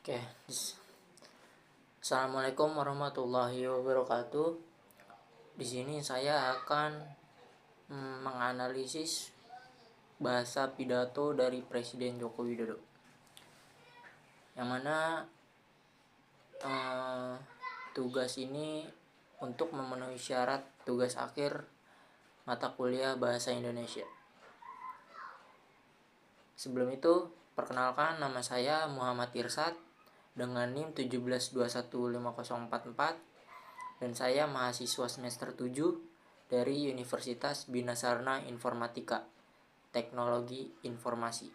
Oke, Assalamualaikum warahmatullahi wabarakatuh. Di sini saya akan menganalisis bahasa pidato dari Presiden Joko Widodo, yang mana tugas ini untuk memenuhi syarat tugas akhir mata kuliah Bahasa Indonesia. Sebelum itu, perkenalkan, nama saya Muhammad Irsad dengan NIM 172150444 dan saya mahasiswa semester 7 dari Universitas Bina Sarana Informatika Teknologi Informasi.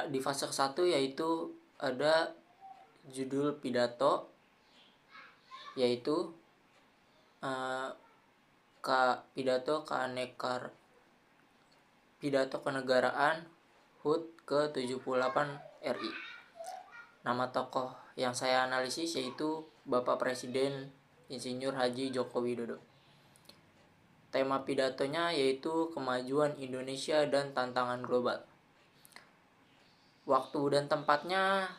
Di fase 1 yaitu ada judul pidato, yaitu pidato kenegaraan HUT ke-78 RI. Nama tokoh yang saya analisis yaitu Bapak Presiden Insinyur Haji Joko Widodo. Tema pidatonya yaitu kemajuan Indonesia dan tantangan global. Waktu dan tempatnya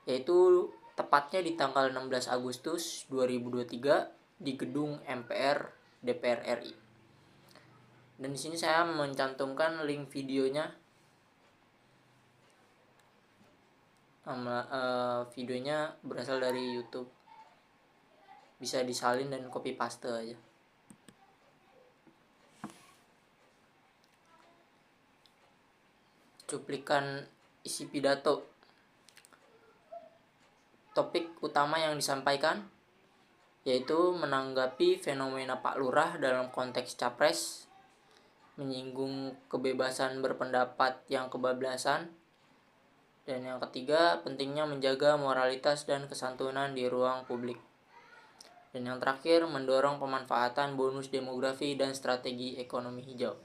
yaitu tepatnya di tanggal 16 Agustus 2023 di gedung MPR DPR RI. Dan di sini saya mencantumkan link videonya. Videonya berasal dari YouTube. Bisa disalin dan copy paste aja. Cuplikan isi pidato. Topik utama yang disampaikan yaitu menanggapi fenomena Pak Lurah dalam konteks Capres, menyinggung kebebasan berpendapat yang kebablasan, dan yang ketiga, pentingnya menjaga moralitas dan kesantunan di ruang publik. Dan yang terakhir, mendorong pemanfaatan bonus demografi dan strategi ekonomi hijau.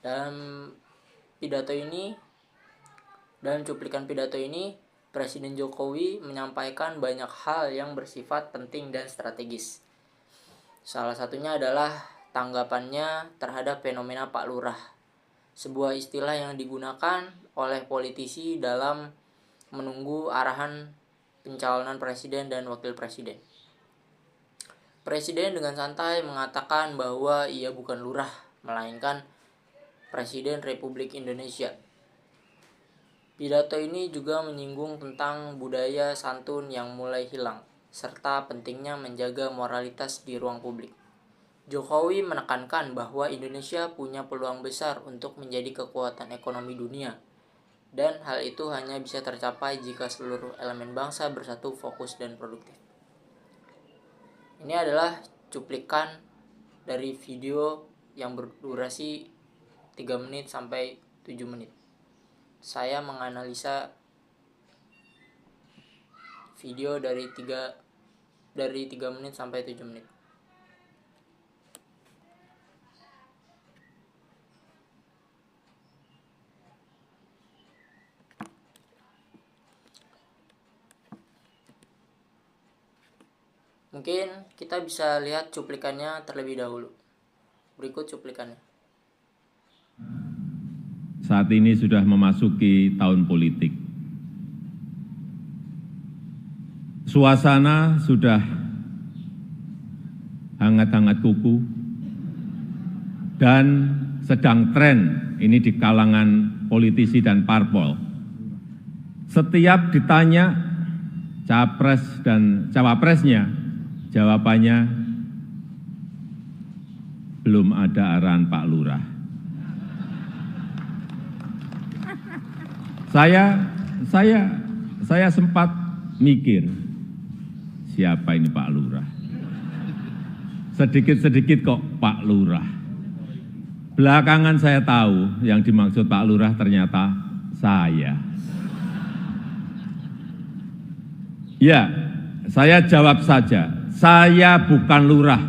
Dalam cuplikan pidato ini, Presiden Jokowi menyampaikan banyak hal yang bersifat penting dan strategis. Salah satunya adalah tanggapannya terhadap fenomena Pak Lurah, sebuah istilah yang digunakan oleh politisi dalam menunggu arahan pencalonan presiden dan wakil presiden. Presiden dengan santai mengatakan bahwa ia bukan lurah, melainkan Presiden Republik Indonesia. Pidato ini juga menyinggung tentang budaya santun yang mulai hilang, serta pentingnya menjaga moralitas di ruang publik. Jokowi menekankan bahwa Indonesia punya peluang besar untuk menjadi kekuatan ekonomi dunia, dan hal itu hanya bisa tercapai jika seluruh elemen bangsa bersatu, fokus, dan produktif. Ini adalah cuplikan dari video yang berdurasi 3 menit sampai 7 menit. Saya menganalisa video dari 3 menit sampai 7 menit. Mungkin kita bisa lihat cuplikannya terlebih dahulu. Berikut cuplikannya. Saat ini sudah memasuki tahun politik. Suasana sudah hangat-hangat kuku dan sedang tren ini di kalangan politisi dan parpol. Setiap ditanya capres dan cawapresnya, jawabannya belum ada arahan Pak Lurah. Saya sempat mikir, siapa ini Pak Lurah? Sedikit-sedikit kok Pak Lurah. Belakangan saya tahu yang dimaksud Pak Lurah ternyata saya. Ya, saya jawab saja, saya bukan lurah,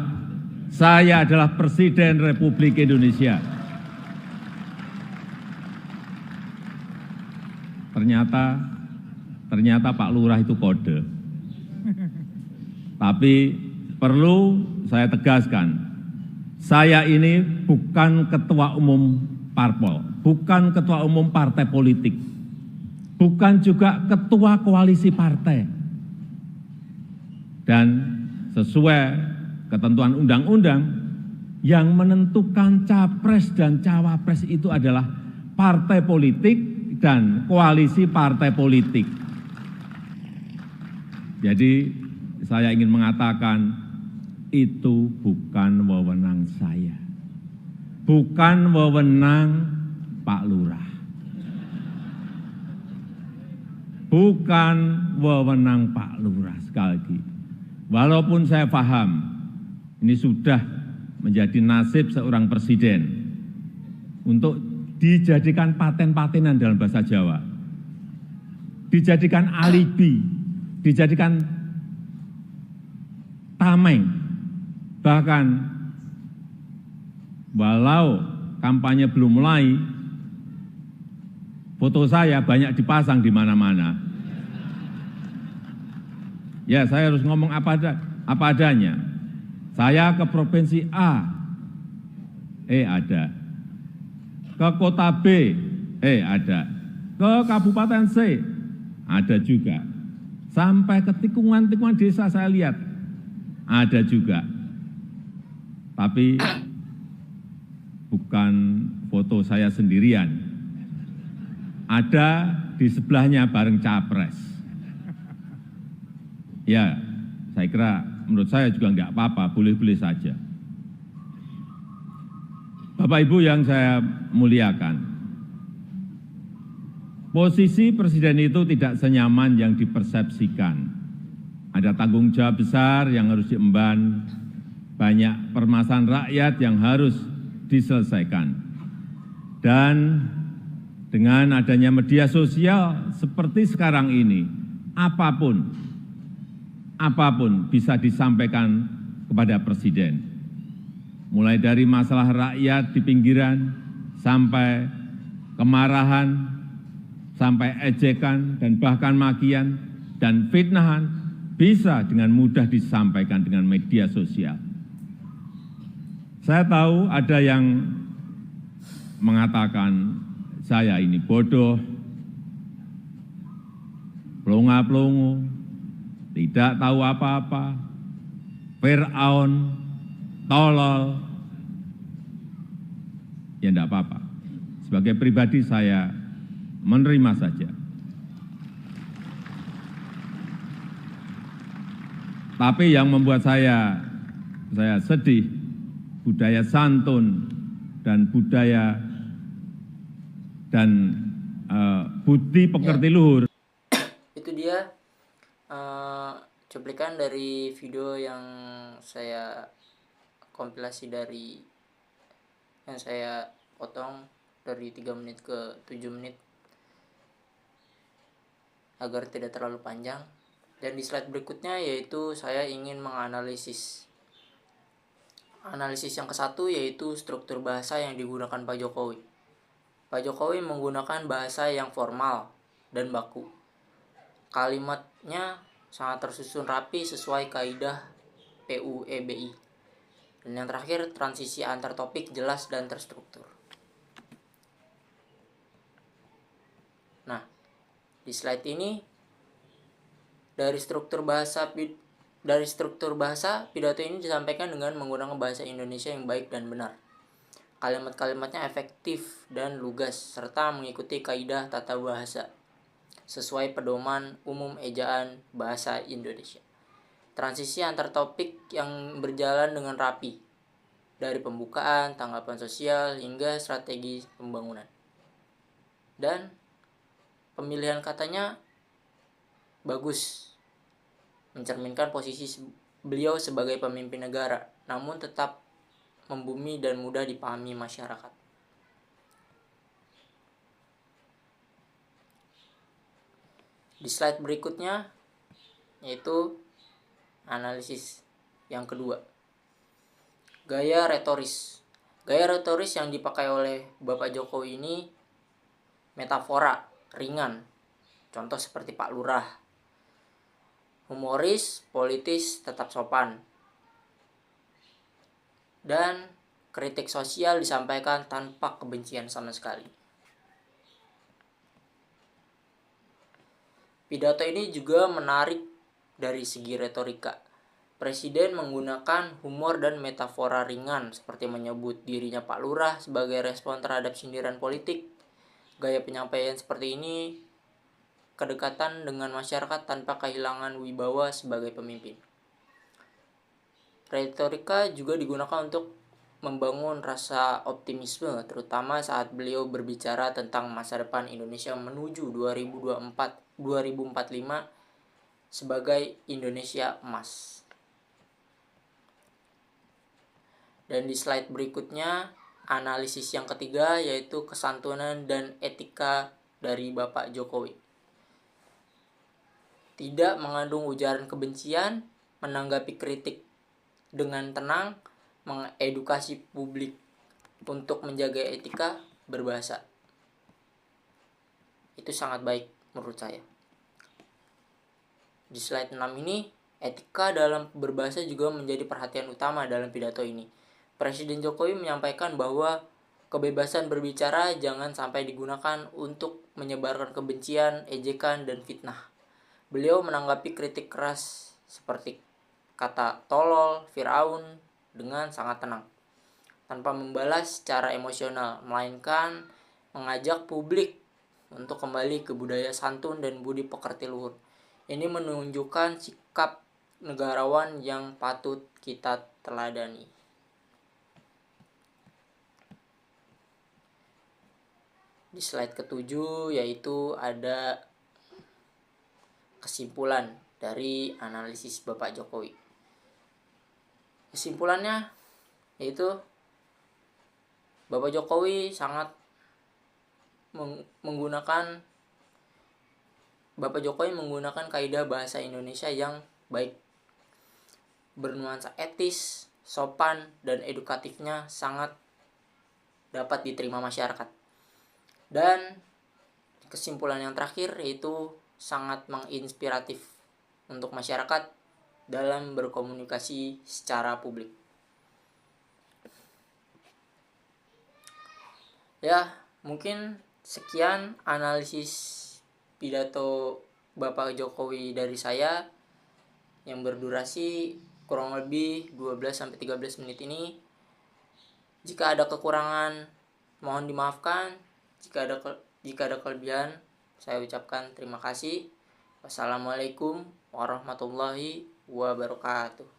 Saya adalah Presiden Republik Indonesia. Ternyata Pak Lurah itu kode. Tapi perlu saya tegaskan, saya ini bukan ketua umum parpol, bukan ketua umum partai politik, bukan juga ketua koalisi partai. Dan sesuai ketentuan undang-undang, yang menentukan capres dan cawapres itu adalah partai politik dan koalisi partai politik. Jadi saya ingin mengatakan itu bukan wewenang saya, bukan wewenang Pak Lurah, bukan wewenang Pak Lurah. Sekali lagi, walaupun saya paham ini sudah menjadi nasib seorang presiden untuk dijadikan paten-patenan dalam bahasa Jawa, dijadikan alibi, dijadikan tameng, bahkan walau kampanye belum mulai, foto saya banyak dipasang di mana-mana. Ya, saya harus ngomong apa adanya. Saya ke provinsi A, ada. Ke kota B, ada. Ke kabupaten C, ada juga. Sampai ke tikungan-tikungan desa saya lihat, ada juga. Tapi bukan foto saya sendirian. Ada di sebelahnya bareng capres. Ya, saya kira menurut saya juga enggak apa-apa, boleh-boleh saja. Bapak Ibu yang saya muliakan, posisi presiden itu tidak senyaman yang dipersepsikan. Ada tanggung jawab besar yang harus diemban, banyak permasalahan rakyat yang harus diselesaikan. Dan dengan adanya media sosial seperti sekarang ini, apapun bisa disampaikan kepada presiden. Mulai dari masalah rakyat di pinggiran, sampai kemarahan, sampai ejekan, dan bahkan makian, dan fitnahan, bisa dengan mudah disampaikan dengan media sosial. Saya tahu ada yang mengatakan saya ini bodoh, pelongo-pelongo, tidak tahu apa-apa, Fir'aun, tolol. Ya enggak apa-apa. Sebagai pribadi saya menerima saja. Tapi yang membuat saya sedih, budaya santun dan budaya dan budi pekerti luhur. Itu dia cuplikan dari video yang saya kompilasi dari yang saya potong dari 3 menit ke 7 menit agar tidak terlalu panjang. Dan di slide berikutnya yaitu saya ingin menganalisis yang ke-1, yaitu struktur bahasa yang digunakan Pak Jokowi. Pak Jokowi menggunakan bahasa yang formal dan baku. Kalimatnya sangat tersusun rapi sesuai kaidah PUEBI. Dan yang terakhir, transisi antar topik jelas dan terstruktur. Nah, di slide ini dari struktur bahasa pidato ini disampaikan dengan menggunakan bahasa Indonesia yang baik dan benar. Kalimat-kalimatnya efektif dan lugas serta mengikuti kaidah tata bahasa sesuai pedoman umum ejaan bahasa Indonesia. Transisi antar topik yang berjalan dengan rapi, dari pembukaan, tanggapan sosial, hingga strategi pembangunan. Dan pemilihan katanya bagus, mencerminkan posisi beliau sebagai pemimpin negara, namun tetap membumi dan mudah dipahami masyarakat. Di slide berikutnya yaitu analisis yang kedua. Gaya retoris. Gaya retoris yang dipakai oleh Bapak Jokowi ini metafora, ringan. Contoh seperti Pak Lurah. Humoris, politis, tetap sopan. Dan kritik sosial disampaikan tanpa kebencian sama sekali. Pidato ini juga menarik dari segi retorika. Presiden menggunakan humor dan metafora ringan seperti menyebut dirinya Pak Lurah sebagai respon terhadap sindiran politik. Gaya penyampaian seperti ini kedekatan dengan masyarakat tanpa kehilangan wibawa sebagai pemimpin. Retorika juga digunakan untuk membangun rasa optimisme, terutama saat beliau berbicara tentang masa depan Indonesia menuju 2045 sebagai Indonesia emas. Dan di slide berikutnya, analisis yang ketiga yaitu kesantunan dan etika dari Bapak Jokowi. Tidak mengandung ujaran kebencian, menanggapi kritik dengan tenang, mengedukasi publik untuk menjaga etika berbahasa. Itu sangat baik menurut saya. Di slide 6 ini, etika dalam berbahasa juga menjadi perhatian utama dalam pidato ini. Presiden Jokowi menyampaikan bahwa kebebasan berbicara jangan sampai digunakan untuk menyebarkan kebencian, ejekan, dan fitnah. Beliau menanggapi kritik keras seperti kata tolol, Firaun dengan sangat tenang, tanpa membalas secara emosional, melainkan mengajak publik untuk kembali ke budaya santun dan budi pekerti luhur. Ini menunjukkan sikap negarawan yang patut kita teladani. Di slide ke-7 yaitu ada kesimpulan dari analisis Bapak Jokowi. Kesimpulannya yaitu Bapak Jokowi sangat menggunakan kaidah bahasa Indonesia yang baik, bernuansa etis, sopan, dan edukatifnya sangat dapat diterima masyarakat. Dan kesimpulan yang terakhir yaitu sangat menginspiratif untuk masyarakat dalam berkomunikasi secara publik. Ya, mungkin sekian analisis pidato Bapak Jokowi dari saya yang berdurasi kurang lebih 12-13 menit ini. Jika ada kekurangan mohon dimaafkan. Jika ada kelebihan, saya ucapkan terima kasih. Wassalamualaikum warahmatullahi wabarakatuh.